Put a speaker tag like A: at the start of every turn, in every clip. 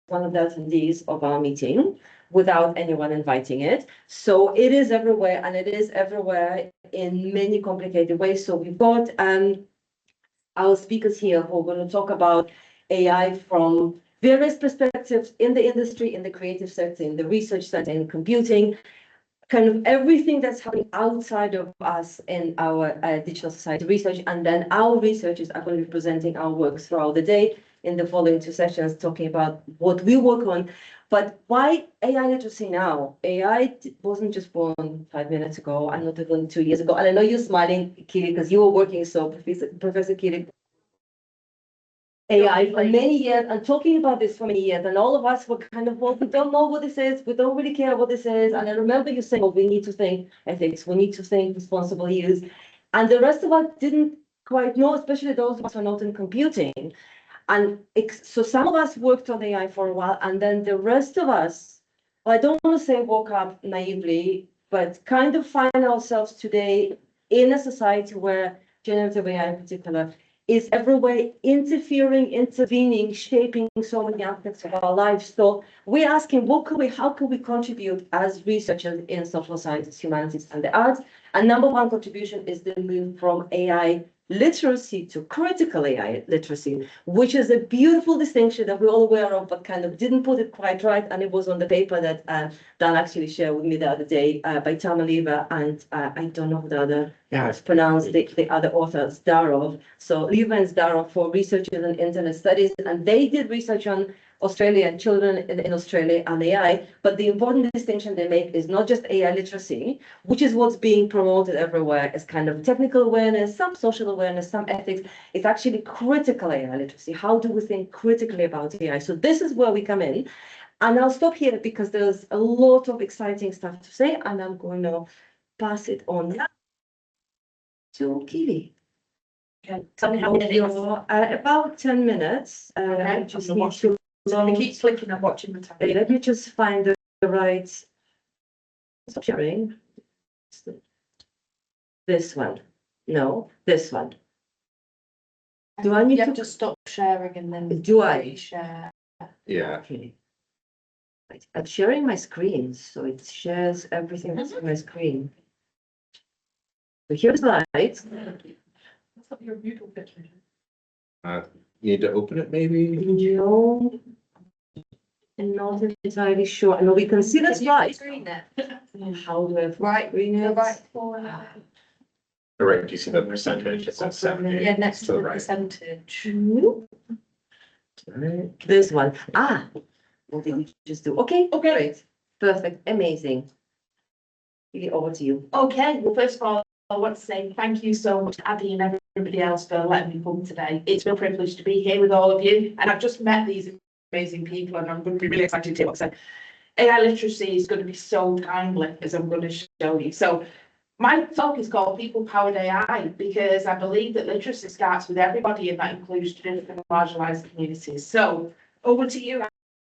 A: one of the attendees of our meeting without anyone inviting it. So it is everywhere, and it is everywhere in many complicated ways. So we've got our speakers here who are going to talk about AI from various perspectives in the industry, in the creative sector, in the research sector, in computing, kind of everything that's happening outside of us in our digital society research. And then our researchers are going to be presenting our works throughout the day in the following two sessions, talking about what we work on. But why AI literacy now? AI wasn't just born 5 minutes ago, and not even 2 years ago. And I know you're smiling, Kiri, because you were working, so Professor Kiri, AI for many years and talking about this for many years, and all of us were kind of, well, we don't know what this is, we don't really care what this is. And I remember you saying, well, we need to think ethics, we need to think responsible use. And the rest of us didn't quite know, especially those of us who are not in computing. And so some of us worked on AI for a while, and then the rest of us, well, I don't want to say woke up naively, but kind of find ourselves today in a society where generative AI in particular is everywhere, intervening, shaping so many aspects of our lives. So we're asking, how can we contribute as researchers in social sciences, humanities, and the arts? And number one contribution is the move from AI literacy to critical AI literacy, which is a beautiful distinction that we're all aware of, but kind of didn't put it quite right. And it was on the paper that Dan actually shared with me the other day by Tamaliva, and I don't know who the other is pronounced, the other authors, Darov. So Liva and Darov for researchers in internet studies, and they did research on Australia and children in Australia and AI. But the important distinction they make is not just AI literacy, which is what's being promoted everywhere as kind of technical awareness, some social awareness, some ethics. It's actually critical AI literacy. How do we think critically about AI? So this is where we come in. And I'll stop here because there's a lot of exciting stuff to say, and I'm going to pass it on to Kiwi.
B: Okay. Tell me how many
A: about 10 minutes.
B: Okay.
A: Just need to
B: I keep flicking and watching the time.
A: let me just find the right. Stop sharing. This one. No, this one. Do I need
B: to just stop sharing and then
A: do I
B: share?
C: Yeah.
A: Okay. Right. I'm sharing my screen, so it shares everything that's on my screen. So here's the slides.
B: That's not your beautiful picture.
C: Need to open it, maybe?
A: No, I'm not entirely sure. No, we can see the slides. How do I screen it?
C: All right, do you see the percentage? It says 70.
B: Yeah, next to the
C: right.
B: percentage.
A: This one. What did we just do? Okay, great. Perfect, amazing. Over to you.
B: Okay, well, first of all, I want to say thank you so much, Abby and everybody else, for letting me come today. It's been a privilege to be here with all of you, and I've just met these amazing people, and I'm going to be really excited to say AI literacy is going to be so timely, as I'm going to show you. So my talk is called People Powered AI, because I believe that literacy starts with everybody, and that includes students and marginalised communities. So over to you,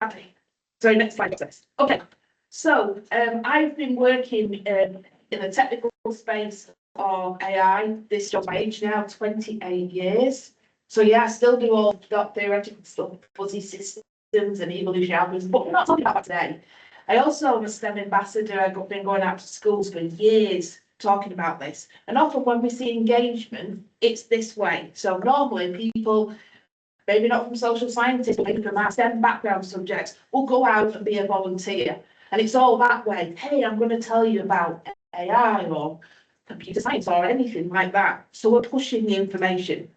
B: Abby. Sorry, next slide, please. Okay, so I've been working in the technical space of AI, this job age now, 28 years. So yeah, I still do all that theoretical stuff, fuzzy systems and evolution algorithms, but we're not talking about that today. I also am a STEM ambassador. I've been going out to schools for years talking about this. And often when we see engagement, it's this way. So normally people, maybe not from social sciences, but maybe from our STEM background subjects, will go out and be a volunteer. And it's all that way. Hey, I'm going to tell you about AI or computer science or anything like that. So we're pushing the information.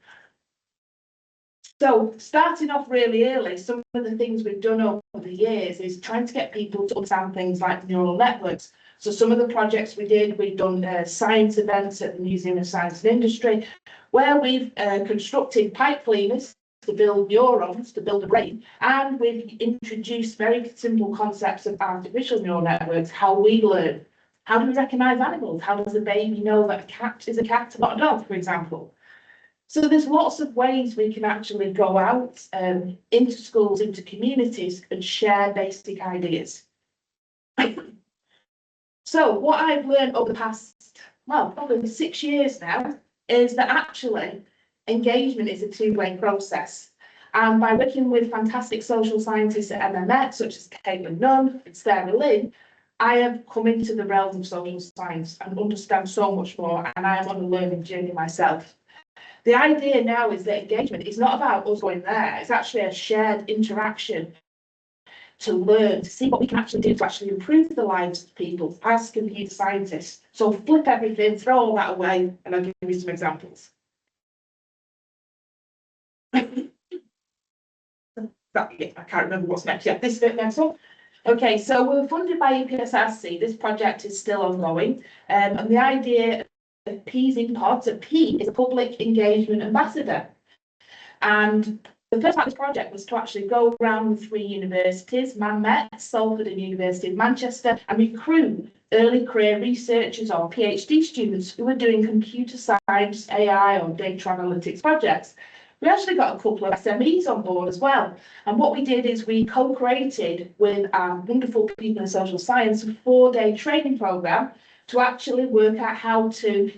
B: So starting off really early, some of the things we've done over the years is trying to get people to understand things like neural networks. So some of the projects we've done science events at the Museum of Science and Industry, where we've constructed pipe cleaners to build neurons, to build a brain, and we've introduced very simple concepts of artificial neural networks, how we learn. How do we recognise animals? How does a baby know that a cat is a cat, not a dog, for example? So there's lots of ways we can actually go out into schools, into communities, and share basic ideas. So what I've learned over the past, well, probably 6 years now, is that actually engagement is a two-way process. And by working with fantastic social scientists at MMX, such as Caitlin Nunn and Sarah Lynn, I have come into the realm of social science and understand so much more, and I am on a learning journey myself. The idea now is that engagement is not about us going there, it's actually a shared interaction to learn, to see what we can actually do to actually improve the lives of people as computer scientists. So flip everything, throw all that away, and I'll give you some examples. I can't remember what's next yet. This bit next one. Okay, so we're funded by EPSRC. This project is still ongoing. And the idea of P's in Pods, a P is a public engagement ambassador. And the first part of this project was to actually go around the 3 universities, Met, Salford and University of Manchester, and recruit early career researchers or PhD students who were doing computer science, AI or data analytics projects. We actually got a couple of SMEs on board as well. And what we did is we co-created with our wonderful people in social science a 4-day training program to actually work out how to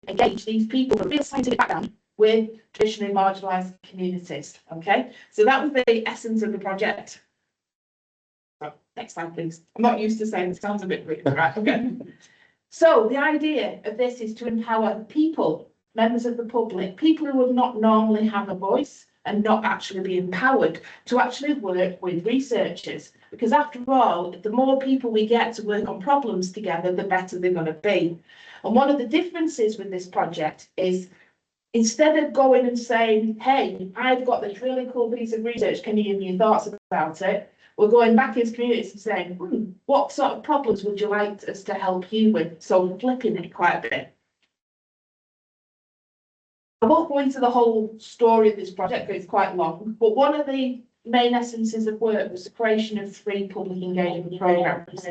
B: engage these people from a real scientific background with traditionally marginalised communities. Okay, so that was the essence of the project. So, next slide, please. I'm not used to saying it sounds a bit weird, right? Okay. So the idea of this is to empower people, members of the public, people who would not normally have a voice and not actually be empowered to actually work with researchers. Because after all, the more people we get to work on problems together, the better they're going to be. And one of the differences with this project is instead of going and saying, hey, I've got this really cool piece of research, can you give me your thoughts about it? We're going back into communities and saying, what sort of problems would you like us to help you with? So flipping it quite a bit. I won't go into the whole story of this project because it's quite long, but one of the main essences of work was the creation of 3 public engagement programs.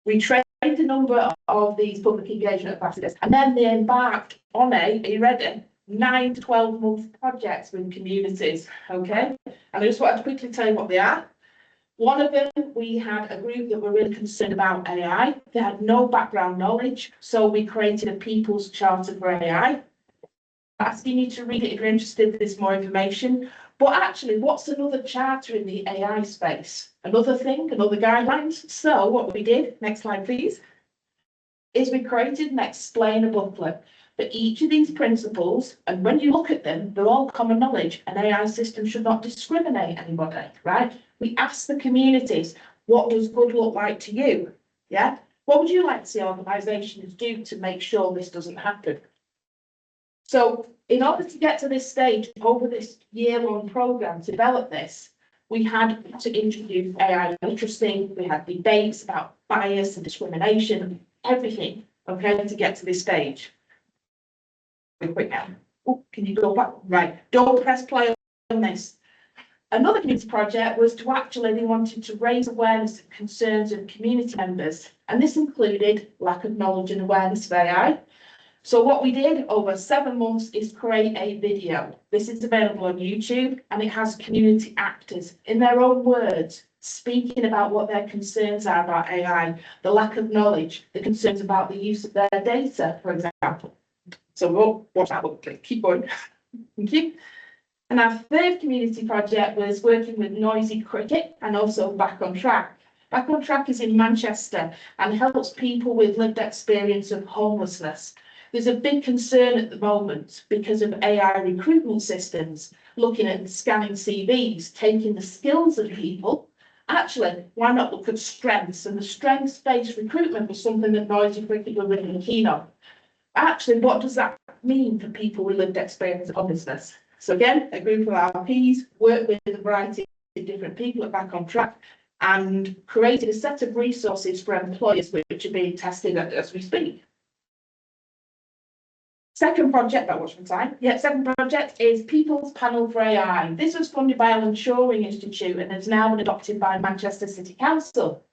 B: We trained a number of these public engagement ambassadors, and then they embarked on are you ready? 9 to 12 month projects with communities, okay? And I just wanted to quickly tell you what they are. One of them, we had a group that were really concerned about AI. They had no background knowledge, so we created a People's Charter for AI. Asking you to read it if you're interested in this more information. But actually, what's another charter in the AI space? Another thing, another guidelines. So what we did, next slide please, is we created an explainer booklet for each of these principles. And when you look at them, they're all common knowledge. An AI system should not discriminate anybody, right? We asked the communities, what does good look like to you? Yeah. What would you like to see organisations do to make sure this doesn't happen? So in order to get to this stage over this year-long programme to develop this, we had to introduce AI literacy, we had debates about bias and discrimination, everything, okay, to get to this stage. Quick now. Oh, can you go back? Right, don't press play on this. Another community project was to actually, they wanted to raise awareness of concerns of community members, and this included lack of knowledge and awareness of AI. So what we did over 7 months is create a video. This is available on YouTube, and it has community actors in their own words speaking about what their concerns are about AI, the lack of knowledge, the concerns about the use of their data, for example. So we'll watch that one, keep going. Thank you. And our 3rd community project was working with Noisy Cricket and also Back on Track. Back on Track is in Manchester and helps people with lived experience of homelessness. There's a big concern at the moment because of AI recruitment systems, looking at scanning CVs, taking the skills of people. Actually, why not look at strengths? And the strengths-based recruitment was something that Noisy Cricket were really keen on. Actually, what does that mean for people with lived experience of homelessness? So again, a group of RPs worked with a variety of different people at Back on Track and created a set of resources for employers which are being tested as we speak. Second project, that was from time. Yeah, second project is People's Panel for AI. This was funded by Alan Turing Institute and is now been adopted by Manchester City Council.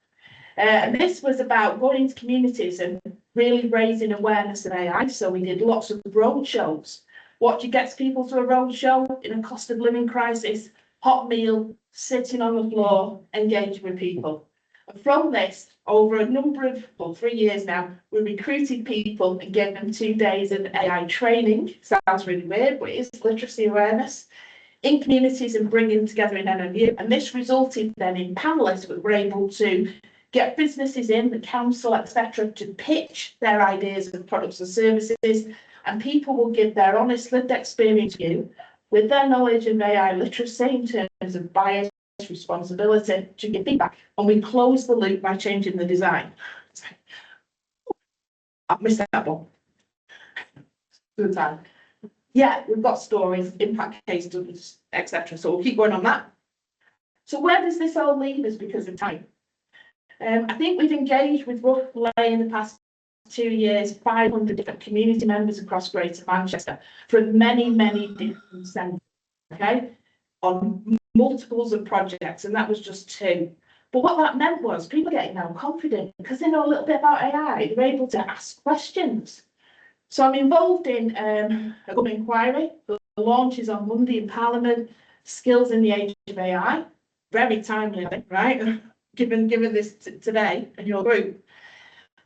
B: And this was about going into communities and really raising awareness of AI. So we did lots of road shows. What gets people to a road show in a cost of living crisis? Hot meal, sitting on the floor, engaging with people. And from this, over a number of, 3 years now, we recruited people and gave them 2 days of AI training. Sounds really weird, but it's literacy awareness. in communities and bringing together in NMU. And this resulted then in panellists that were able to get businesses in, the council, etc., to pitch their ideas of products and services. And people will give their honest lived experience view with their knowledge of AI literacy in terms of bias, responsibility to give feedback. And we close the loop by changing the design. I've missed that one. Good time. Yeah, we've got stories, impact case studies, etc. So we'll keep going on that. So where does this all leave us because of time? I think we've engaged with roughly in the past 2 years, 500 different community members across Greater Manchester from many, many different centres, okay, on multiples of projects, and that was just 2. But what that meant was people getting now confident because they know a little bit about AI. They're able to ask questions. So I'm involved in a government inquiry. The launch is on Monday in Parliament. Skills in the age of AI. Very timely, I think, right? Given this today in your group.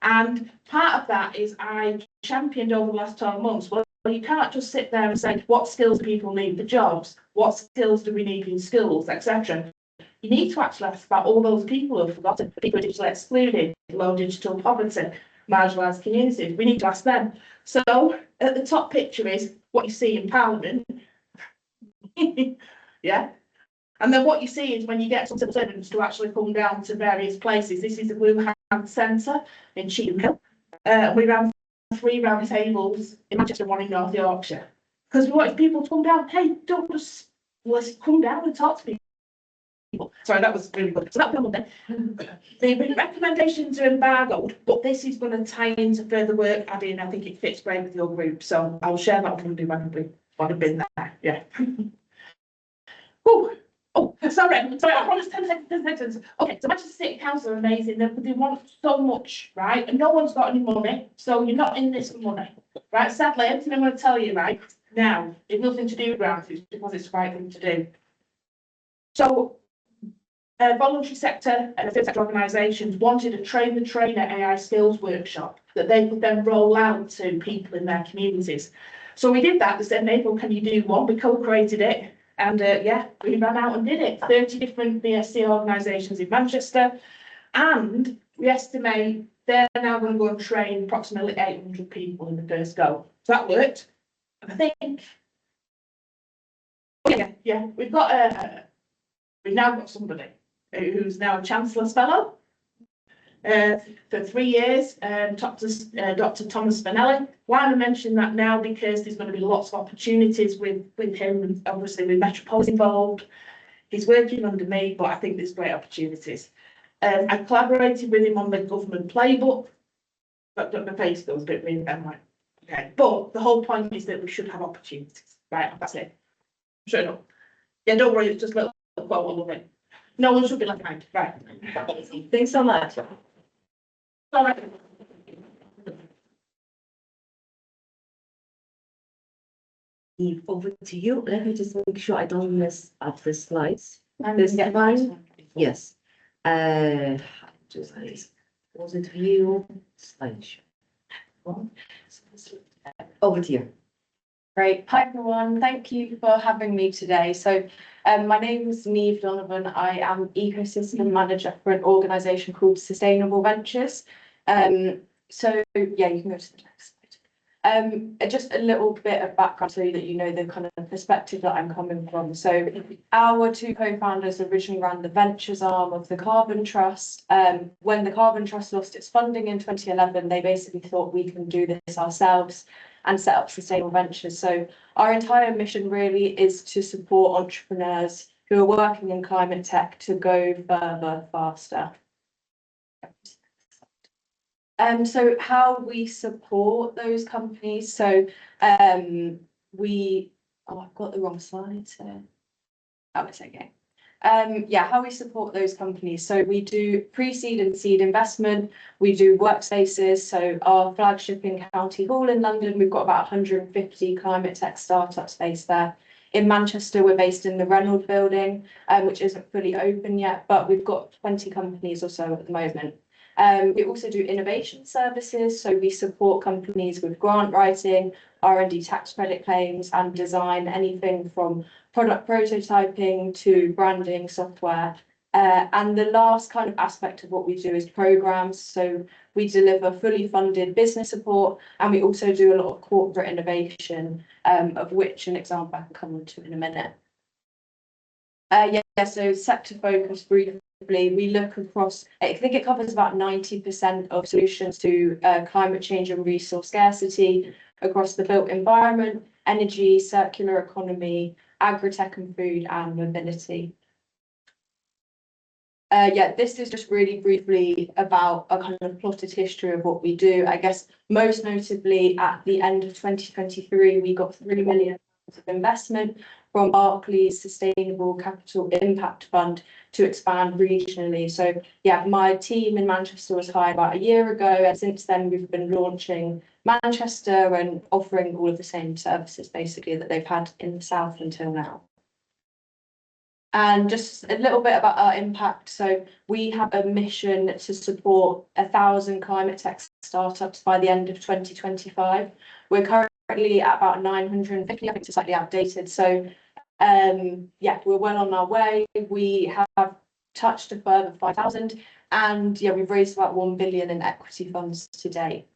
B: And part of that is I championed over the last 12 months. Well, you can't just sit there and say, what skills do people need for jobs? What skills do we need in schools, etc. You need to actually ask about all those people who have forgotten, people who are digitally excluded, low digital poverty, marginalised communities. We need to ask them. So at the top picture is what you see in Parliament. Yeah. And then what you see is when you get some civil servants to actually come down to various places. This is the Blue Hand Centre in Cheetham Hill. We ran 3 round tables in Manchester, 1 in North Yorkshire. Because we wanted people to come down. Hey, don't just let's come down and talk to people. Sorry, that was really good. So that'll be on Monday. The recommendations are embargoed, but this is going to tie into further work, Abby, and I think it fits great with your group. So I'll share that on Monday when we've been there. Yeah. Ooh. Oh, sorry, I promised 10 seconds. Okay, so Manchester City Council are amazing. They want so much, right? And no one's got any money, so you're not in this for money, right? Sadly, everything I'm going to tell you right now is nothing to do with grants, it's because it's the right thing to do. So, voluntary sector and third sector organisations wanted a train the trainer AI skills workshop that they could then roll out to people in their communities. So we did that. They said, Mabel, can you do one? We co-created it. And yeah, we ran out and did it. 30 different BSc organisations in Manchester. And we estimate they're now going to go and train approximately 800 people in the first go. So that worked. And I think, yeah, we've now got somebody who's now a Chancellor's Fellow for 3 years, Dr. Thomas Spinelli. Why am I mentioning that now? Because there's going to be lots of opportunities with him, and obviously with Metropolis involved. He's working under me, but I think there's great opportunities. I collaborated with him on the government playbook, but my face goes a bit weird. I'm like, okay. But the whole point is that we should have opportunities, right? That's it. Sure enough. Yeah, don't worry, it's just a little quote, I love it. No one should be left behind, right?
A: Thanks so much.
B: All right.
A: Eve, over to you. Let me just make sure I don't mess up the slides.
B: This
A: time? Yes. Just was it view slideshow? Over to you.
D: Great. Hi, everyone. Thank you for having me today. So my name is Neve Donovan. I am Ecosystem Manager for an organisation called Sustainable Ventures. So yeah, you can go to the next slide. Just a little bit of background so that you know the kind of perspective that I'm coming from. So our 2 co-founders originally ran the ventures arm of the Carbon Trust. When the Carbon Trust lost its funding in 2011, they basically thought we can do this ourselves and set up Sustainable Ventures. So our entire mission really is to support entrepreneurs who are working in climate tech to go further, faster. So how we support those companies. So I've got the wrong slides here. Oh, it's okay. Yeah, how we support those companies. So we do pre-seed and seed investment. We do workspaces. So our flagship in County Hall in London, we've got about 150 climate tech startups based there. In Manchester, we're based in the Reynolds building, which isn't fully open yet, but we've got 20 companies or so at the moment. We also do innovation services. So we support companies with grant writing, R&D tax credit claims and design, anything from product prototyping to branding software. And the last kind of aspect of what we do is programs. So we deliver fully funded business support, and we also do a lot of corporate innovation, of which an example I can come on to in a minute. So sector focus briefly, we look across, I think it covers about 90% of solutions to climate change and resource scarcity across the built environment, energy, circular economy, agri-tech and food, and mobility. This is just really briefly about a kind of plotted history of what we do. I guess most notably at the end of 2023, we got 3 million of investment from Barclays Sustainable Capital Impact Fund to expand regionally. So yeah, my team in Manchester was hired about a year ago, and since then we've been launching Manchester and offering all of the same services basically that they've had in the south until now. And just a little bit about our impact. So we have a mission to support 1,000 climate tech startups by the end of 2025. We're currently at about 950, I think it's slightly outdated. So yeah, we're well on our way. We have touched a further 5,000, and yeah, we've raised about 1 billion in equity funds to date.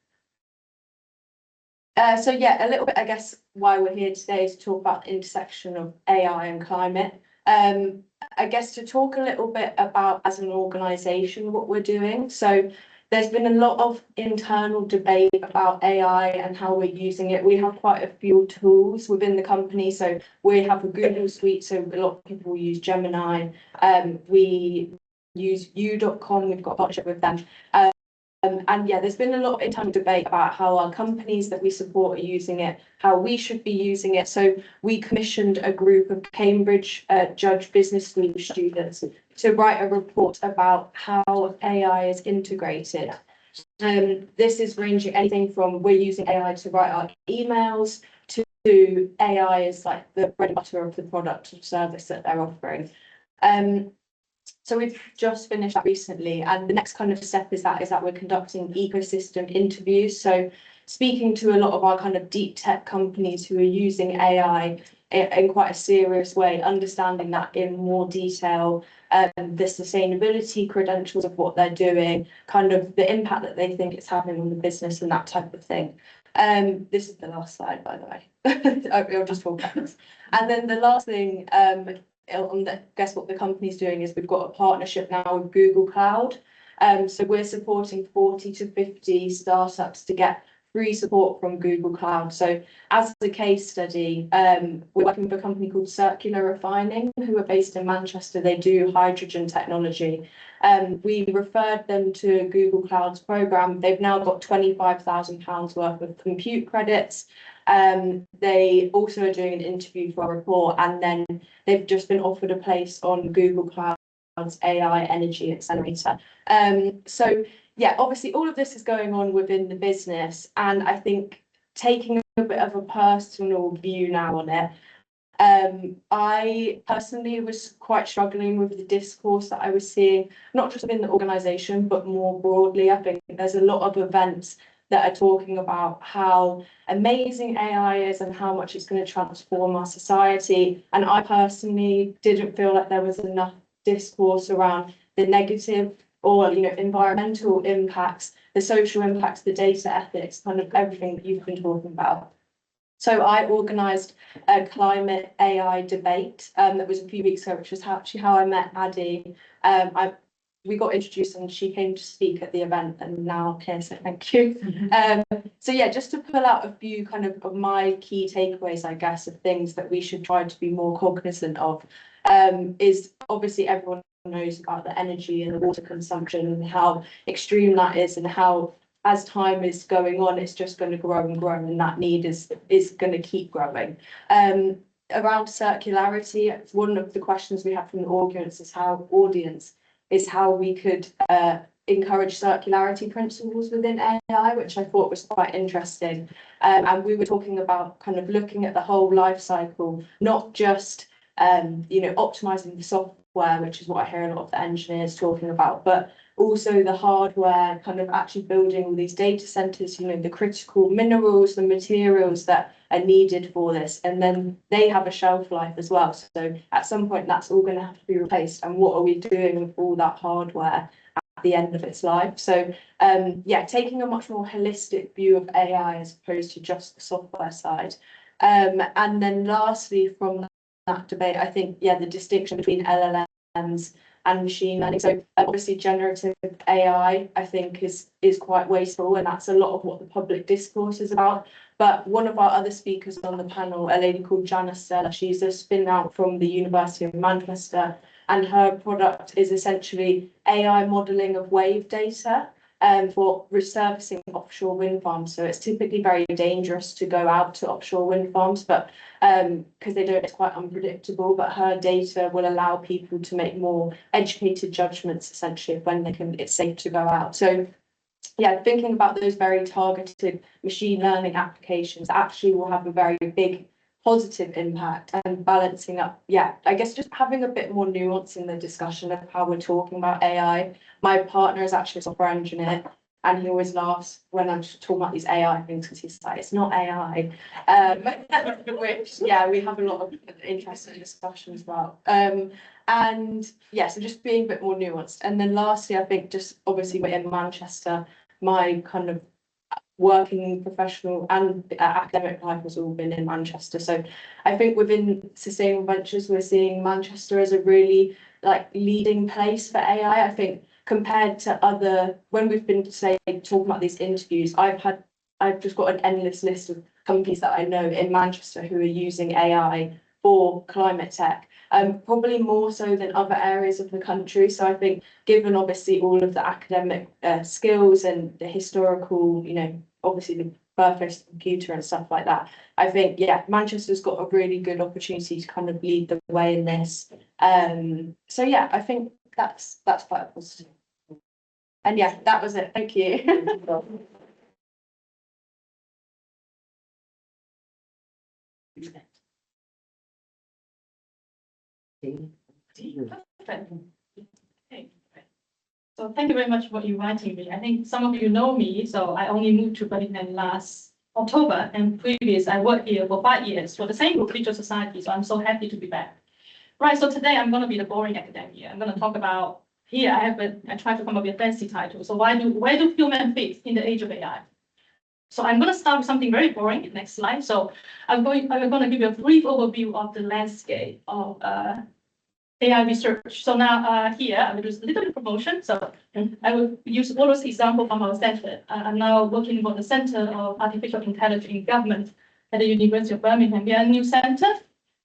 D: So yeah, a little bit, I guess, why we're here today is to talk about the intersection of AI and climate. I guess to talk a little bit about, as an organisation, what we're doing. So there's been a lot of internal debate about AI and how we're using it. We have quite a few tools within the company. So we have a Google suite, so a lot of people use Gemini. We use u.com, we've got a partnership with them. And yeah, there's been a lot of internal debate about how our companies that we support are using it, how we should be using it. So we commissioned a group of Cambridge Judge Business School students to write a report about how AI is integrated. This is ranging anything from we're using AI to write our emails to AI is like the bread and butter of the product or service that they're offering. So we've just finished that recently, and the next kind of step is that we're conducting ecosystem interviews. So speaking to a lot of our kind of deep tech companies who are using AI in quite a serious way, understanding that in more detail, the sustainability credentials of what they're doing, kind of the impact that they think it's having on the business and that type of thing. This is the last slide, by the way. I'll just talk about this. And then the last thing, guess what the company's doing is we've got a partnership now with Google Cloud. So we're supporting 40 to 50 startups to get free support from Google Cloud. So as a case study, we're working with a company called Circular Refining, who are based in Manchester. They do hydrogen technology. We referred them to Google Cloud's program. They've now got £25,000 worth of compute credits. They also are doing an interview for a report, and then they've just been offered a place on Google Cloud's AI Energy Accelerator. So yeah, obviously all of this is going on within the business, and I think taking a bit of a personal view now on it, I personally was quite struggling with the discourse that I was seeing, not just within the organisation, but more broadly. I think there's a lot of events that are talking about how amazing AI is and how much it's going to transform our society. And I personally didn't feel like there was enough discourse around the negative or, you know, environmental impacts, the social impacts, the data ethics, kind of everything that you've been talking about. So I organised a climate AI debate that was a few weeks ago, which was actually how I met Addie. We got introduced and she came to speak at the event, and now I'm here, so thank you. So yeah, just to pull out a few kind of my key takeaways, I guess, of things that we should try to be more cognizant of, is obviously everyone knows about the energy and the water consumption and how extreme that is, and how as time is going on, it's just going to grow and grow, and that need is going to keep growing. Around circularity, it's one of the questions we have from the audience is how we could encourage circularity principles within AI, which I thought was quite interesting. And we were talking about kind of looking at the whole life cycle, not just optimizing the software, which is what I hear a lot of the engineers talking about, but also the hardware, kind of actually building all these data centers, the critical minerals, the materials that are needed for this. And then they have a shelf life as well. So at some point, that's all going to have to be replaced. And what are we doing with all that hardware at the end of its life? So yeah, taking a much more holistic view of AI as opposed to just the software side. And then lastly, from that debate, I think, yeah, the distinction between LLMs and machine learning. So obviously generative AI, I think, is quite wasteful, and that's a lot of what the public discourse is about. But one of our other speakers on the panel, a lady called Janice Stella, she's a spin out from the University of Manchester, and her product is essentially AI modelling of wave data for resurfacing offshore wind farms. So it's typically very dangerous to go out to offshore wind farms, but because it's quite unpredictable, but her data will allow people to make more educated judgments essentially of when it's safe to go out. So yeah, thinking about those very targeted machine learning applications actually will have a very big positive impact, and balancing up, yeah, I guess just having a bit more nuance in the discussion of how we're talking about AI. My partner is actually a software engineer, and he always laughs when I'm talking about these AI things because he's like, it's not AI. Which, yeah, we have a lot of interesting discussions about. And yeah, so just being a bit more nuanced. And then lastly, I think just obviously we're in Manchester, my kind of working professional and academic life has all been in Manchester. So I think within Sustainable Ventures, we're seeing Manchester as a really leading place for AI. I think compared to other, when we've been talking about these interviews, I've just got an endless list of companies that I know in Manchester who are using AI for climate tech. Probably more so than other areas of the country. So I think given obviously all of the academic skills and the historical, obviously the birthplace computer and stuff like that, I think, yeah, Manchester's got a really good opportunity to kind of lead the way in this. So yeah, I think that's quite positive. And yeah, that was it. Thank you.
E: So thank you very much for inviting me. I think some of you know me, so I only moved to Birmingham last October, and previous I worked here for 5 years for the same group, Digital Society, so I'm so happy to be back. Right, so today I'm going to be the boring academia. I'm going to talk about, here I try to come up with a fancy title. So where do humans fit in the age of AI? So I'm going to start with something very boring. Next slide. So I'm going to give you a brief overview of the landscape of AI research. So now here I will do a little bit of promotion. So I will use Laura's example from our center. I'm now working for the Center of Artificial Intelligence in Government at the University of Birmingham. We are a new center,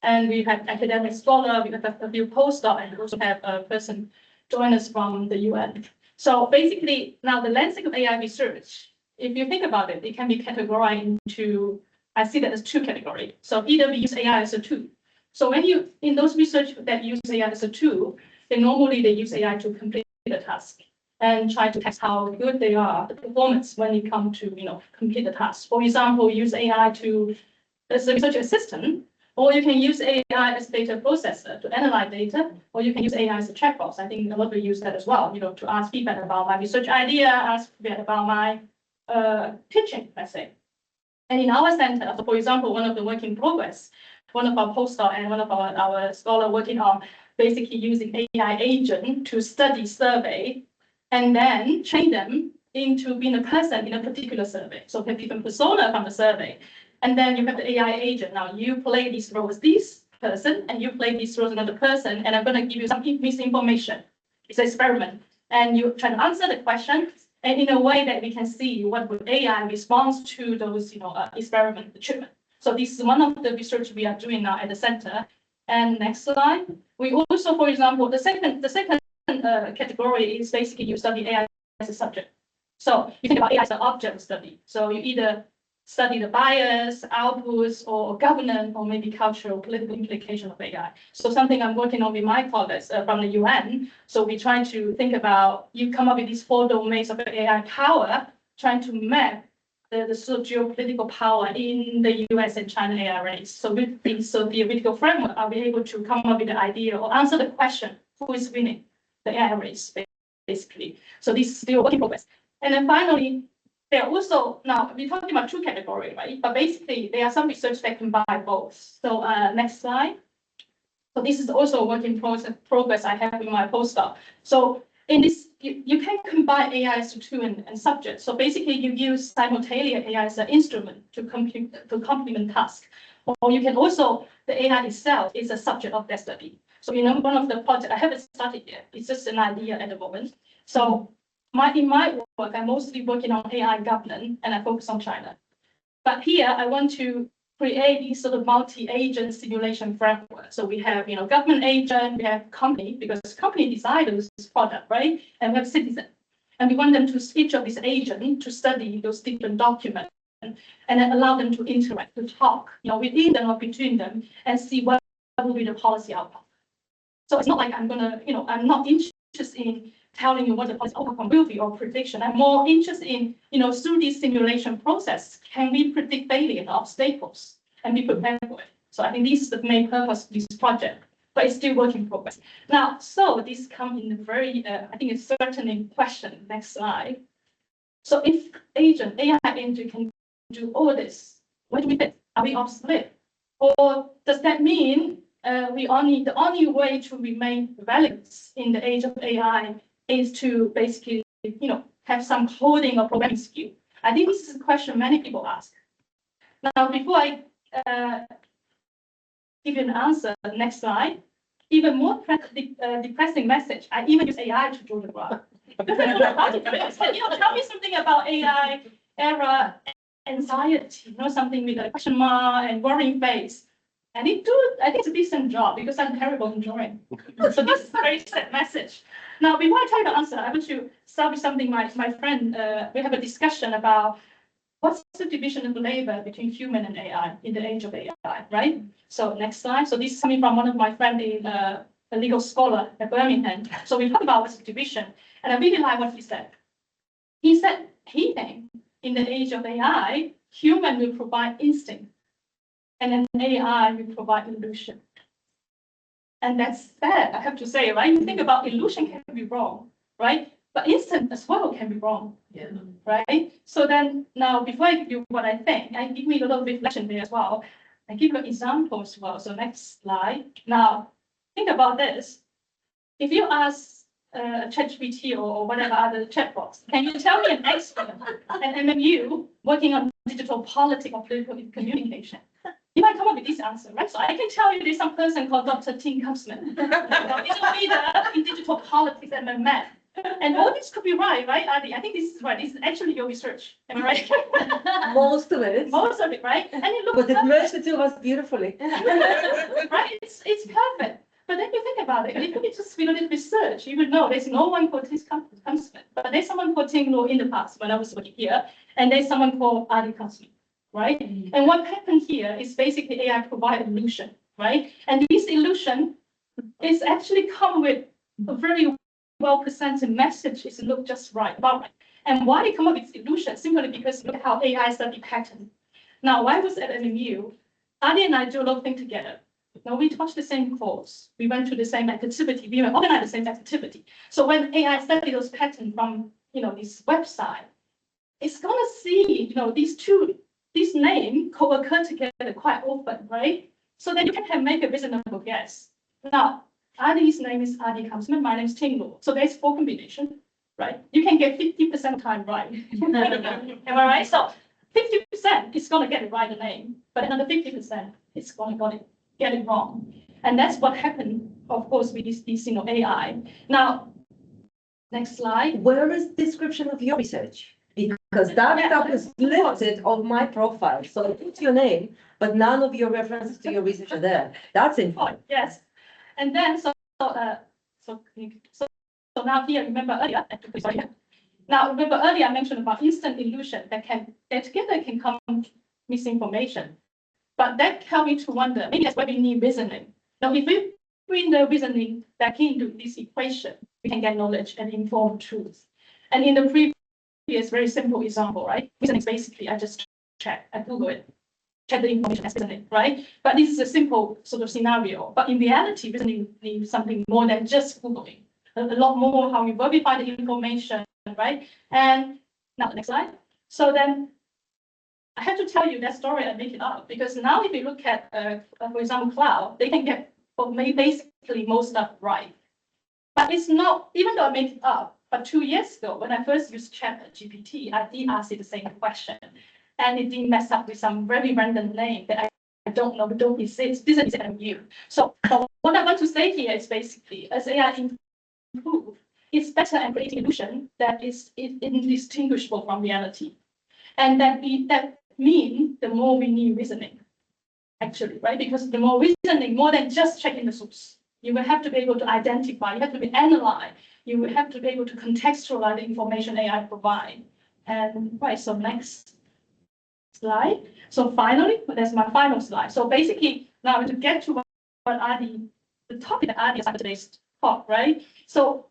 E: and we have academic scholar, we have a few postdocs, and we also have a person join us from the UN. So basically, now the landscape of AI research, if you think about it, it can be categorized into, I see that as 2 categories. So either we use AI as a tool. So when in those research that use AI as a tool, they use AI to complete the task and try to test how good they are, the performance when it comes to, complete the task. For example, use AI as a research assistant, or you can use AI as a data processor to analyze data, or you can use AI as a chatbot. I think a lot of you use that as well, to ask feedback about my research idea, ask feedback about my pitching, let's say. And in our center, so for example, one of the work in progress, one of our postdoc and one of our scholar working on basically using AI agent to study survey and then train them into being a person in a particular survey. So we have different persona from the survey. And then you have the AI agent. Now you play this role as this person and you play this role as another person. And I'm going to give you some misinformation. It's an experiment. And you try to answer the question and in a way that we can see what would AI responds to those, experiment treatment. So this is one of the research we are doing now at the center. And next slide. We also, for example, the second category is basically you study AI as a subject. So you think about AI as an object study. So you either study the bias, outputs, or governance, or maybe cultural, political implication of AI. So something I'm working on with my colleagues from the UN. So we try to think about, you come up with these 4 domains of AI power, trying to map the socio-political power in the US and China AI race. So with this theoretical framework, are we able to come up with the idea or answer the question, who is winning the AI race, basically. So this is still work in progress. And then finally, they are also, now we're talking about two categories, right? But basically, there are some research that combine both. So next slide. So this is also a work in progress I have in my postdoc. So in this, you can combine AI as a tool and subject. So basically, you use simultaneously AI as an instrument to complement task. Or you can also, the AI itself is a subject of that study. So one of the projects, I haven't started yet. It's just an idea at the moment. So in my work, I'm mostly working on AI governance, and I focus on China. But here, I want to create these sort of multi-agent simulation framework. So we have, government agent, we have company, because company design this product, right? And we have citizen. And we want them to, each of these agents to study those different documents and then allow them to interact, to talk, within them or between them and see what will be the policy outcome. So it's not like I'm gonna, I'm not interested in telling you what the policy outcome will be or prediction. I'm more interested in, through this simulation process, can we predict failure of obstacles and be prepared for it? So I think this is the main purpose of this project, but it's still work in progress. Now, so this comes in a very, I think it's threatening question. Next slide. So if AI agent can do all this, what do we think? Are we obsolete? Or does that mean the only way to remain relevant in the age of AI is to basically, have some coding or programming skill? I think this is a question many people ask. Now, before I give you an answer, next slide. Even more depressing message. I even use AI to draw the graph. Tell me something about AI era anxiety. Something with a question mark and worrying face. And I think it's a decent job because I'm terrible in drawing. So this is a very sad message. Now, before I try to answer, I want to start with something my friend, we have a discussion about what's the division of labor between human and AI in the age of AI, right? So next slide. So this is coming from one of my friends in a legal scholar at Birmingham. So we talked about what's the division, and I really like what he said. He said he thinks in the age of AI, human will provide instinct, and then AI will provide illusion. And that's bad, I have to say, right? You think about illusion can be wrong, right? But instant as well can be wrong, right? So then now, before I give you what I think, I give me a little reflection there as well. I give you an example as well. So next slide. Now, think about this. If you ask ChatGPT or whatever other chatbots, can you tell me an expert, an MMU, working on digital politics or political communication? You might come up with this answer, right? So I can tell you there's some person called Dr. Tim Kussman. He's a leader in digital politics and math. And all this could be right, Adi? I think this is right. This is actually your research. Am I right?
A: Most of it.
E: Most of it, right? And it looks
A: But it merged the two of us beautifully.
E: right? It's perfect. But then you think about it, if you just do a little research, you would know there's no one called Tim Kussman, but there's someone called Tim Law in the past when I was working here, and there's someone called Adi Kussman, right? And what happened here is basically AI provide illusion, right? And this illusion is actually come with a very well presented message. It look just right, about right. And why they come up with illusion? Simply because look at how AI study pattern. Now, why was at MMU? Adi and I do a lot of things together. Now we taught the same course. We went to the same activity. We organized the same activity. So when AI study those patterns from this website, it's gonna see these names co-occur together quite often, right? So then you can make a reasonable guess. Now, Adi's name is Adi Kussman. My name is Ting Luo. So there's 4 combinations, right? You can get 50% time right. Am I right? So 50% is gonna get it right the name, but another 50% is gonna get it wrong. And that's what happened, of course, with this AI. Now, next slide.
A: Where is the description of your research? Because that stuff is listed on my profile. So it's your name, but none of your references to your research are there. That's important.
E: Yes. And then, so now here, remember earlier, Now, remember earlier I mentioned about instant illusion that together can come misinformation. But that helped me to wonder, maybe that's why we need reasoning. Now, if we bring the reasoning back into this equation, we can get knowledge and inform truth. And in the previous very simple example, right? Reasoning is basically, I just check, I Google it, check the information as reasoning, right? But this is a simple sort of scenario. But in reality, reasoning needs something more than just Googling. A lot more how you verify the information, right? And now, next slide. So then I have to tell you that story and make it up, because now if you look at, for example, cloud, they can get basically most stuff right. But it's not, even though I made it up, but 2 years ago, when I first used ChatGPT, I did ask it the same question. And it did mess up with some very random name that I don't know, don't exist, doesn't exist you. So what I want to say here is basically, as AI improve, it's better at creating illusion that is indistinguishable from reality. And that means the more we need reasoning, actually, right? Because the more reasoning, more than just checking the source. You will have to be able to identify, you have to be analyze, you will have to be able to contextualize the information AI provide. And right, so next slide. So finally, that's my final slide. So basically, now to get to what are the topic that are today's talk, right? So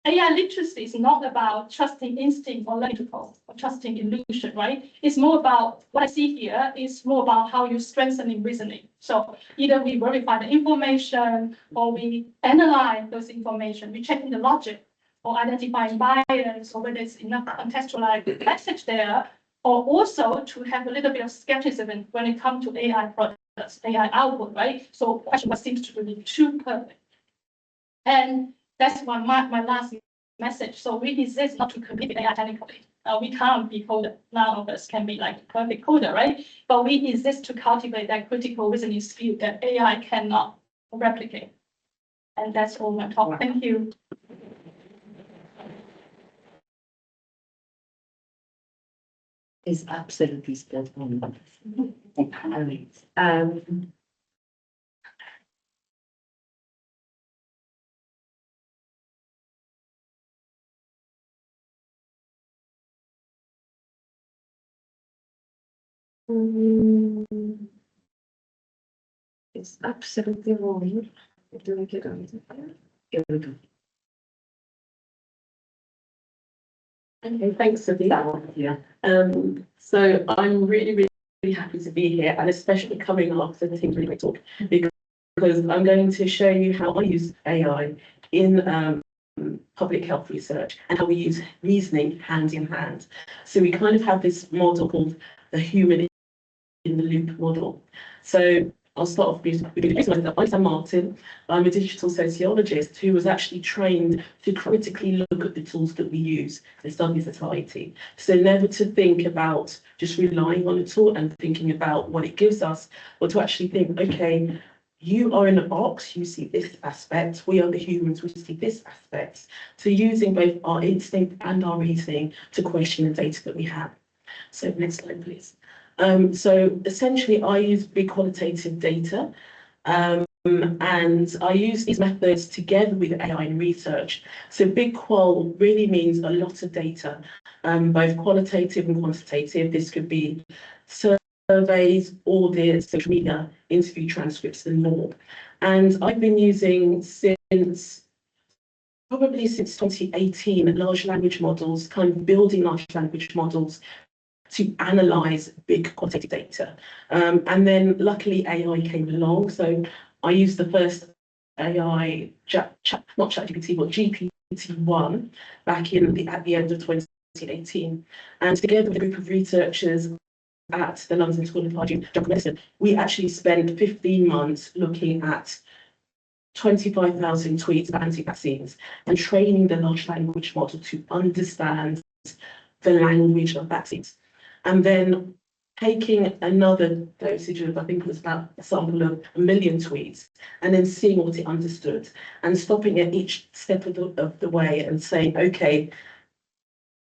E: AI literacy is not about trusting instinct or learning to code or trusting illusion, right? It's more about what I see here is more about how you strengthening reasoning. So either we verify the information or we analyze those information, we checking the logic or identifying bias or whether it's enough contextualized message there, or also to have a little bit of skepticism when it comes to AI products, AI output, right? So question what seems to be too perfect. And that's my last message. So we exist not to compete with AI technically. We can't be coder. None of us can be like perfect coder, right? But we exist to cultivate that critical reasoning skill that AI cannot replicate. And that's all my talk. Thank you.
A: Is absolutely spot on. It's absolutely wrong. Do I get on? Here we go.
F: Okay, thanks for that.
A: Yeah.
F: So I'm really happy to be here, and especially coming after the team's really great talk, because I'm going to show you how I use AI in public health research and how we use reasoning hand in hand. So we kind of have this model called the human in the loop model. So I'll start off with I'm Martin. I'm a digital sociologist who was actually trained to critically look at the tools that we use to study society. So never to think about just relying on a tool and thinking about what it gives us, but to actually think, okay, you are in a box, you see this aspect, we are the humans, we see this aspect. So using both our instinct and our reasoning to question the data that we have. So next slide, please. So essentially, I use big qualitative data, and I use these methods together with AI in research. So big qual really means a lot of data, both qualitative and quantitative. This could be surveys, audits, social media, interview transcripts, and more. And I've been using probably since 2018 large language models, kind of building large language models to analyze big quantitative data. And then luckily AI came along. So I used the first AI, not ChatGPT, but GPT-1 back at the end of 2018. And together with a group of researchers at the London School of Hygiene and Medicine, we actually spent 15 months looking at 25,000 tweets about anti-vaccines and training the large language model to understand the language of vaccines. And then taking another dosage of, I think it was about a sample of 1 million tweets, and then seeing what it understood and stopping at each step of the way and saying, okay,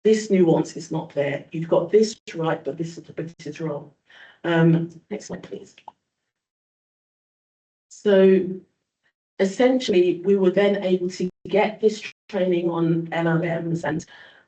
F: this nuance is not there. You've got this right, but this is wrong. Next slide, please. So essentially, we were then able to get this training on LLMs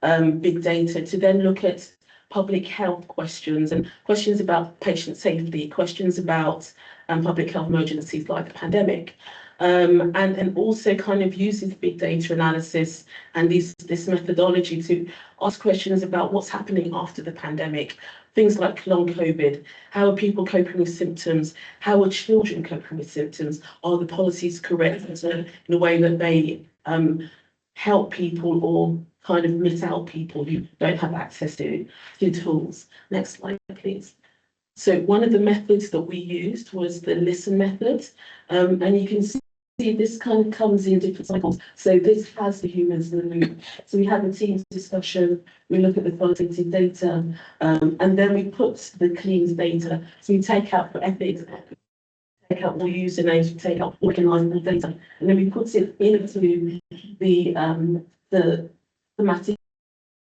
F: and big data to then look at public health questions and questions about patient safety, questions about public health emergencies like the pandemic, and also kind of uses big data analysis and this methodology to ask questions about what's happening after the pandemic, things like long COVID, how are people coping with symptoms, how are children coping with symptoms, are the policies correct in a way that they help people or kind of miss out people who don't have access to tools. Next slide, please. So one of the methods that we used was the listen method, and you can see this kind of comes in different cycles. So this has the humans in the loop. So we have a team discussion, we look at the qualitative data, and then we put the cleans data. So we take out for ethics, take out all usernames, we take out organizable data, and then we put it into the thematic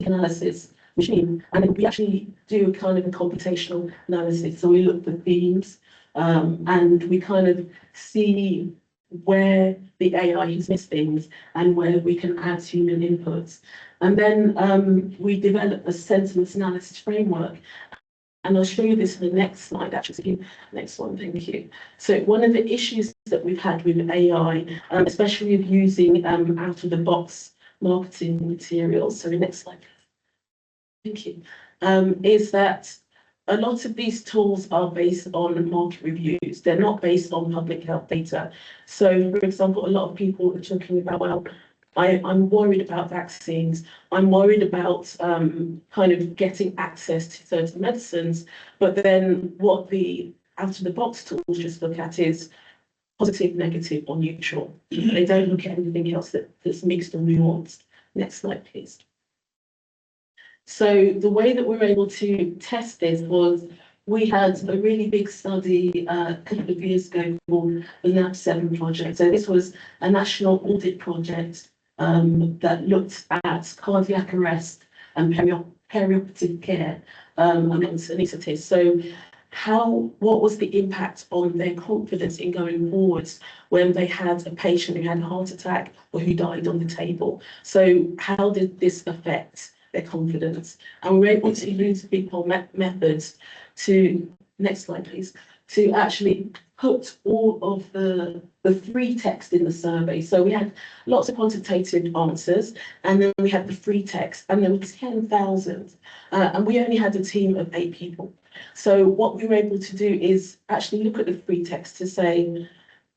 F: analysis machine, and then we actually do a kind of a computational analysis. So we look for themes, and we kind of see where the AI has missed things and where we can add human inputs. And then we develop a sentiment analysis framework. And I'll show you this in the next slide, actually. Next one, thank you. So one of the issues that we've had with AI, especially with using out-of-the-box marketing materials, so the next slide, thank you, is that a lot of these tools are based on market reviews. They're not based on public health data. So, for example, a lot of people are talking about, well, I'm worried about vaccines. I'm worried about kind of getting access to certain medicines. But then what the out-of-the-box tools just look at is positive, negative, or neutral. They don't look at anything else that's mixed or nuanced. Next slide, please. So the way that we were able to test this was we had a really big study a couple of years ago called the NAP7 project. So this was a national audit project that looked at cardiac arrest and perioperative care amongst anaesthetists. So what was the impact on their confidence in going forwards when they had a patient who had a heart attack or who died on the table? So how did this affect their confidence? And we're able to use people methods to, next slide please, to actually put all of the free text in the survey. So we had lots of quantitative answers, and then we had the free text, and there were 10,000, and we only had a team of 8 people. So what we were able to do is actually look at the free text to say,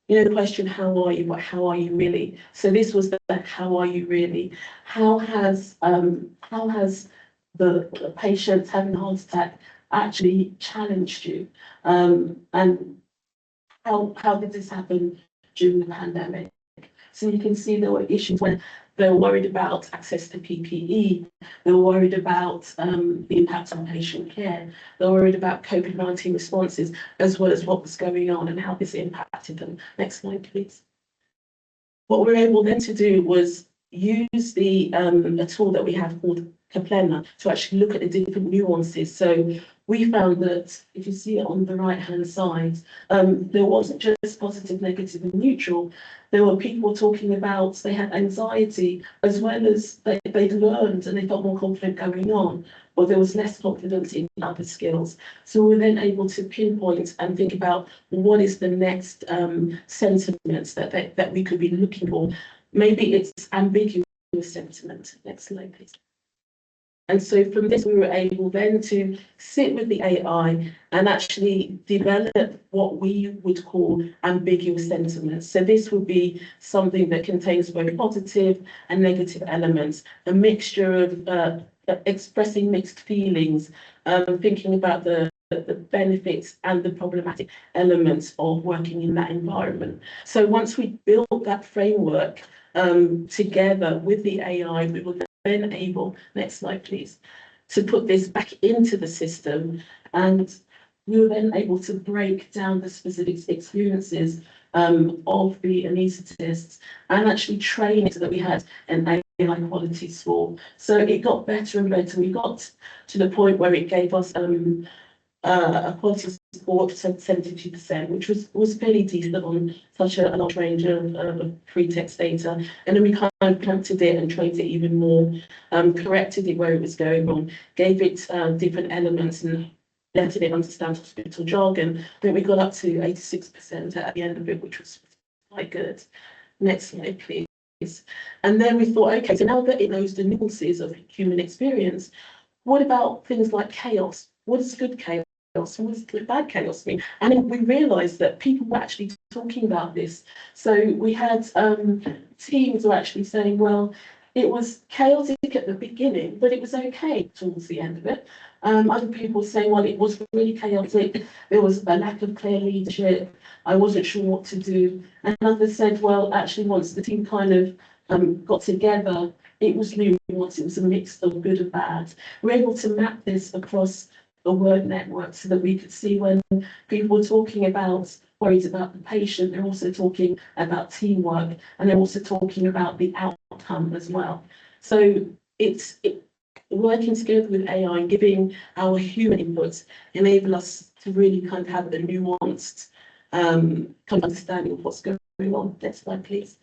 F: you know, the question, how are you, but how are you really? So this was the how are you really? How has the patient having a heart attack actually challenged you? And how did this happen during the pandemic? So you can see there were issues when they were worried about access to PPE, they were worried about the impact on patient care, they were worried about COVID-19 responses, as well as what was going on and how this impacted them. Next slide, please. What we were able then to do was use a tool that we have called Kaplana to actually look at the different nuances. So we found that if you see it on the right-hand side, there wasn't just positive, negative, and neutral. There were people talking about they had anxiety as well as they'd learned and they felt more confident going on, or there was less confidence in other skills. So we were then able to pinpoint and think about what is the next sentiments that we could be looking for. Maybe it's ambiguous sentiment. Next slide, please. And so from this, we were able then to sit with the AI and actually develop what we would call ambiguous sentiments. So this would be something that contains both positive and negative elements, a mixture of expressing mixed feelings, thinking about the benefits and the problematic elements of working in that environment. So once we built that framework together with the AI, we were then able, next slide please, to put this back into the system, and we were then able to break down the specific experiences of the anaesthetists and actually train it so that we had an AI quality score. So it got better and better. We got to the point where it gave us a quality score of 72%, which was fairly decent on such a large range of free text data. And then we kind of prompted it and trained it even more, corrected it where it was going wrong, gave it different elements and letting it understand hospital jargon. Then we got up to 86% at the end of it, which was quite good. Next slide, please. And then we thought, okay, so now that it knows the nuances of human experience, what about things like chaos? What is good chaos? What does bad chaos mean? And then we realised that people were actually talking about this. So we had teams were actually saying, well, it was chaotic at the beginning, but it was okay towards the end of it. Other people saying, well, it was really chaotic. There was a lack of clear leadership. I wasn't sure what to do. And others said, well, actually, once the team kind of got together, it was new. Once it was a mix of good and bad. We're able to map this across the word network so that we could see when people were talking about worries about the patient, they're also talking about teamwork, and they're also talking about the outcome as well. So it's working together with AI and giving our human inputs enable us to really kind of have a nuanced kind of understanding of what's going on. Next slide, please.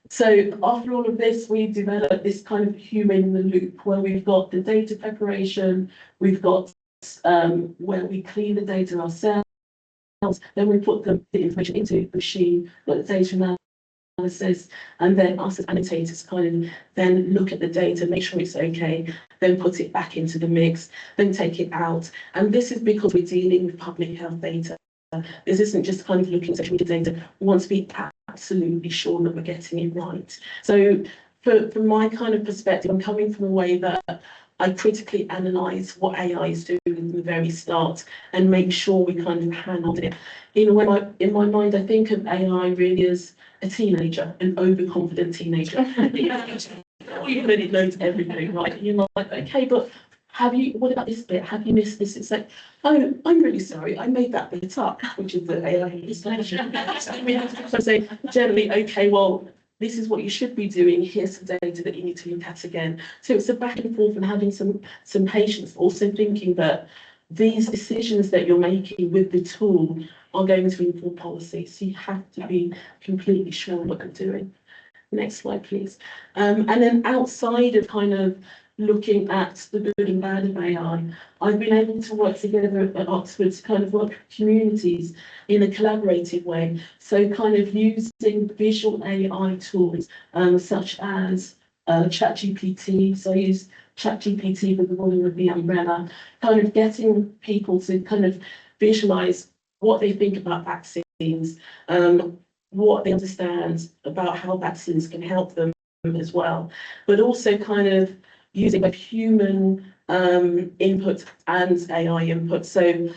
F: So after all of this, we developed this kind of human in the loop where we've got the data preparation, we've got where we clean the data ourselves, then we put the information into the machine, got the data analysis, and then us as annotators kind of then look at the data, make sure it's okay, then put it back into the mix, then take it out. And this is because we're dealing with public health data. This isn't just kind of looking at social media data. We want to be absolutely sure that we're getting it right. So from my kind of perspective, I'm coming from a way that I critically analyse what AI is doing from the very start and make sure we kind of handle it. In my mind, I think of AI really as a teenager, an overconfident teenager. It knows everything, right? You're like, okay, but what about this bit? Have you missed this? It's like, oh, I'm really sorry, I made that bit up, which is the AI installation. So we have to say, generally, okay, well, this is what you should be doing. Here's some data that you need to look at again. So it's a back and forth and having some patience, also thinking that these decisions that you're making with the tool are going to inform policy. So you have to be completely sure what you're doing. Next slide, please. And then outside of kind of looking at the good and bad of AI, I've been able to work together at Oxford to kind of work with communities in a collaborative way. So kind of using visual AI tools such as ChatGPT. So I use ChatGPT for the woman with the umbrella, kind of getting people to kind of visualize what they think about vaccines, what they understand about how vaccines can help them as well, but also kind of using both human input and AI input. So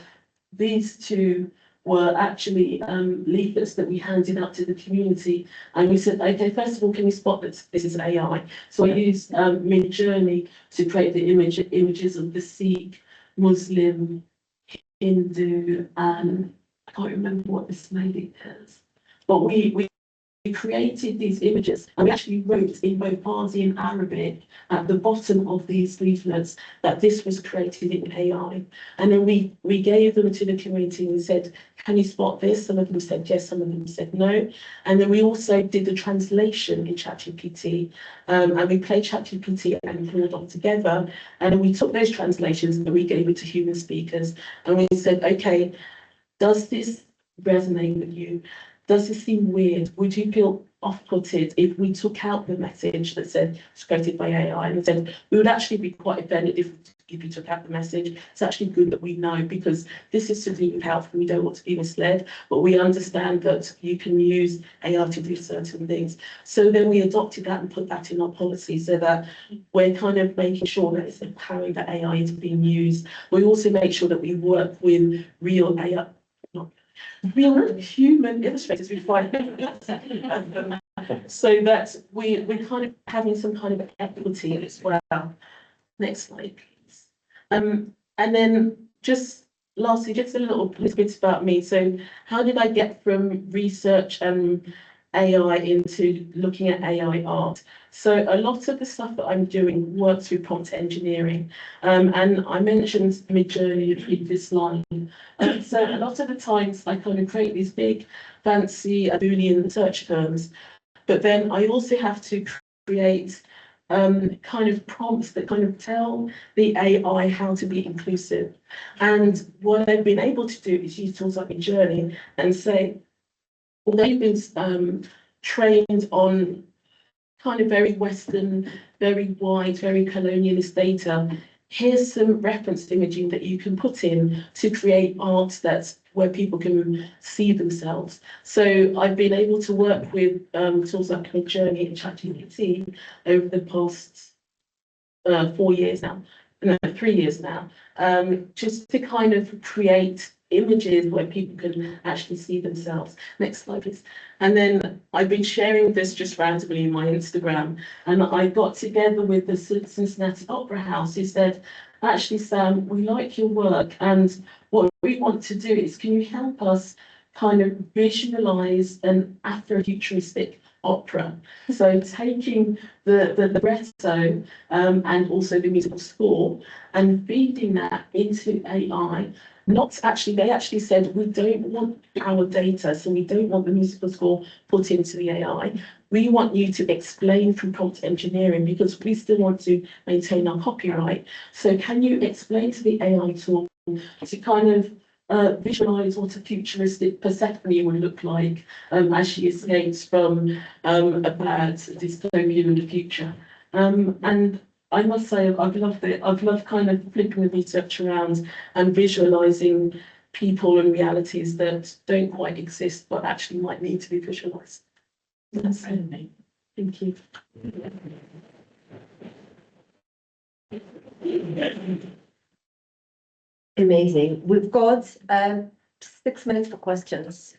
F: these two were actually leaflets that we handed out to the community, and we said, okay, first of all, can you spot that this is AI? So I used Mid-Journey to create the images of the Sikh, Muslim, Hindu, and I can't remember what this lady is, but we created these images, and we actually wrote in both Farsi and Arabic at the bottom of these leaflets that this was created in AI. And then we gave them to the community and we said, can you spot this? Some of them said yes, some of them said no. And then we also did the translation in ChatGPT, and we played ChatGPT and Claude together. And then we took those translations and we gave it to human speakers, and we said, okay, does this resonate with you? Does this seem weird? Would you feel off-putted if we took out the message that said it's created by AI and said we would actually be quite offended if you took out the message? It's actually good that we know, because this is to do with health and we don't want to be misled, but we understand that you can use AI to do certain things. So then we adopted that and put that in our policy so that we're kind of making sure that it's empowering that AI is being used. We also make sure that we work with real AI, real human illustrators we find so that we're kind of having some kind of equity as well. Next slide, please. And then just lastly, just a little bit about me. So how did I get from research and AI into looking at AI art? So a lot of the stuff that I'm doing works through prompt engineering, and I mentioned Mid-Journey in the previous line. So a lot of the times I kind of create these big fancy Boolean search terms, but then I also have to create kind of prompts that kind of tell the AI how to be inclusive. And what I've been able to do is use tools like Mid-Journey and say, although you've been trained on kind of very Western, very white, very colonialist data, here's some reference imaging that you can put in to create art that's where people can see themselves. So I've been able to work with tools like Journey and ChatGPT over the past 4 years now, no, 3 years now, just to kind of create images where people can actually see themselves. Next slide, please. And then I've been sharing this just randomly in my Instagram, and I got together with the Cincinnati Opera House who said, actually, Sam, we like your work, and what we want to do is, can you help us kind of visualize an Afrofuturistic opera? So taking the libretto and also the musical score and feeding that into AI. Not actually, they actually said, we don't want our data, so we don't want the musical score put into the AI. We want you to explain through prompt engineering because we still want to maintain our copyright. So can you explain to the AI tool to kind of visualize what a futuristic Persephone would look like as she escapes from a bad dystopian in the future? And I must say, I've loved it. I've loved kind of flipping the research around and visualizing people and realities that don't quite exist, but actually might need to be visualized. That's it. Thank you.
A: Amazing. We've got 6 minutes for questions.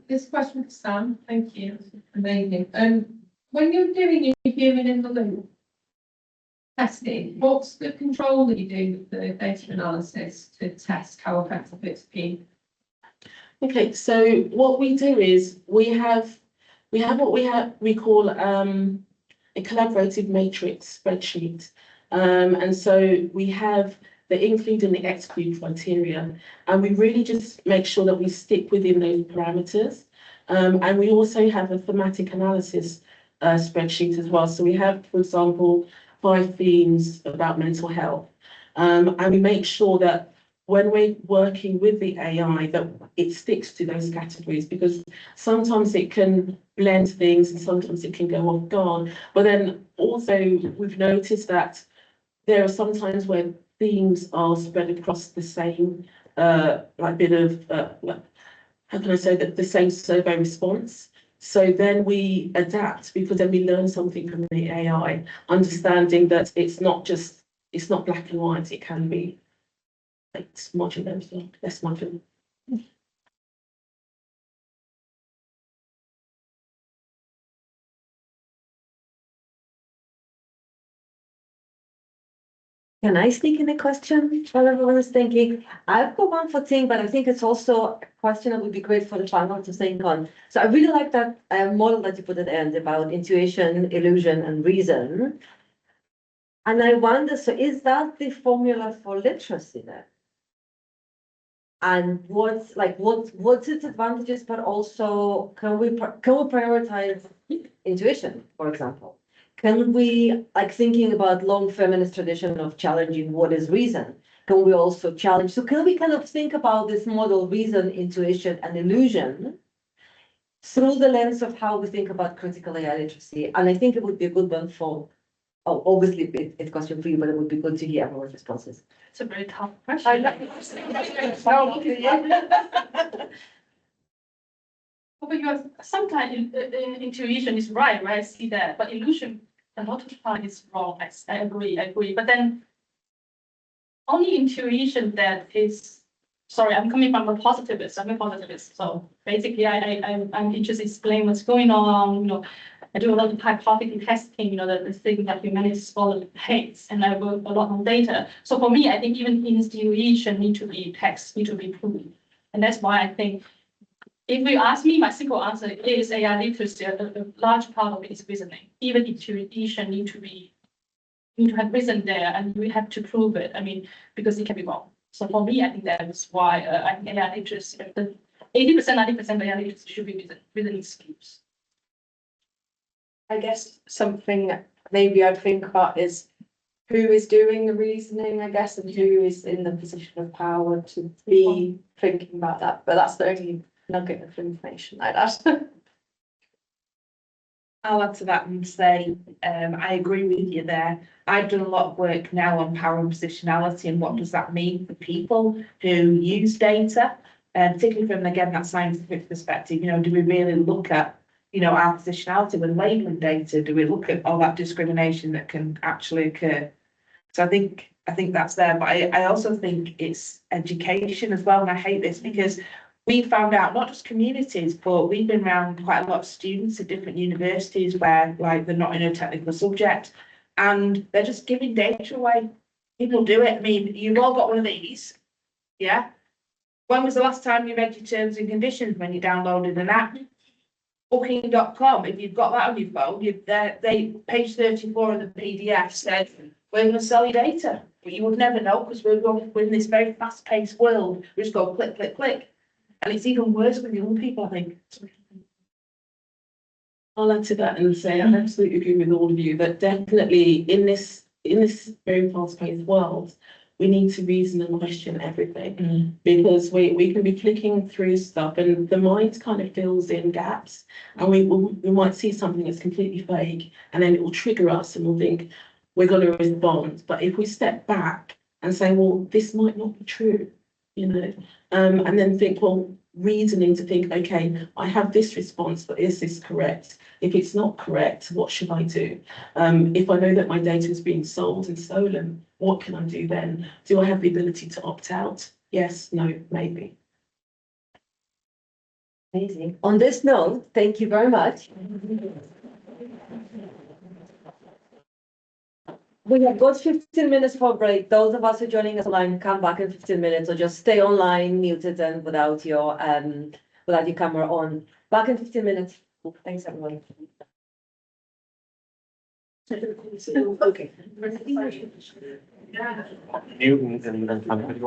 G: This question for Sam, thank you. Amazing. When you're doing your human in the loop testing, what's the control that you do with the data analysis to test how effective it's been?
F: Okay, so what we do is we have we call a collaborative matrix spreadsheet. And so we have the include and the exclude criteria, and we really just make sure that we stick within those parameters. And we also have a thematic analysis spreadsheet as well. So we have, for example, 5 themes about mental health. And we make sure that when we're working with the AI, that it sticks to those categories, because sometimes it can blend things and sometimes it can go off guard. But then also we've noticed that there are some times where themes are spread across the same like bit of how can I say that, the same survey response. So then we adapt, because then we learn something from the AI, understanding that it's not black and white, it can be like modular as well, less modular.
A: Can I sneak in a question while everyone is thinking? I've got one for Ting, but I think it's also a question that would be great for the panel to think on. So I really like that model that you put at the end about intuition, illusion, and reason. And I wonder, so is that the formula for literacy then? And what's its advantages, but also can we prioritize intuition, for example? Can we, like thinking about long feminist tradition of challenging what is reason, can we also challenge? So can we kind of think about this model, reason, intuition, and illusion through the lens of how we think about critical AI literacy? And I think it would be a good one for, obviously it's a question for you, but it would be good to hear everyone's responses.
E: It's a very tough question. But you have sometimes intuition is right? I see that, but illusion a lot of time is wrong. I agree. But then only intuition that is, sorry, I'm coming from a positivist. I'm a positivist. So basically I'm interested in explaining what's going on. You know, I do a lot of hypothesis testing, you know, the thing that humanity scholar hates, and I work a lot on data. So for me, I think even intuition need to be text, need to be proven. And that's why I think if you ask me, my simple answer is AI literacy. A large part of it is reasoning. Even intuition need to have reason there, and we have to prove it. I mean, because it can be wrong. So for me, I think that is why I think AI literacy, the 80%, 90% of AI literacy should be reasoning skills.
D: I guess something maybe I'd think about is who is doing the reasoning, I guess, and who is in the position of power to be thinking about that. But that's the only nugget of information I'd add.
B: I'll add to that and say, I agree with you there. I've done a lot of work now on power and positionality and what does that mean for people who use data, and particularly from, again, that scientific perspective, do we really look at, our positionality when labeling data? Do we look at all that discrimination that can actually occur? So I think that's there, but I also think it's education as well, and I hate this because we found out, not just communities, but we've been around quite a lot of students at different universities where like they're not in a technical subject and they're just giving data away. People do it. I mean, you've all got one of these, yeah? When was the last time you read your terms and conditions when you downloaded an app? Booking.com, if you've got that on your phone, they page 34 of the PDF said, we're going to sell you data, but you would never know because we're in this very fast-paced world. We just go click, click, click. And it's even worse with young people, I think.
F: I'll add to that and say I absolutely agree with all of you that definitely in this very fast-paced world, we need to reason and question everything because we can be clicking through stuff and the mind kind of fills in gaps and we might see something that's completely vague and then it will trigger us and we'll think we're going to respond. But if we step back and say, well, this might not be true, and then think, well, reasoning to think, okay, I have this response, but is this correct? If it's not correct, what should I do? If I know that my data is being sold and stolen, what can I do then? Do I have the ability to opt out? Yes, no, maybe.
A: Amazing. On this note, thank you very much. We have got 15 minutes for a break. Those of us who are joining us online, come back in 15 minutes or just stay online, muted and without your camera on. Back in 15 minutes. Thanks, everyone.
F: Okay.
C: Newton and company.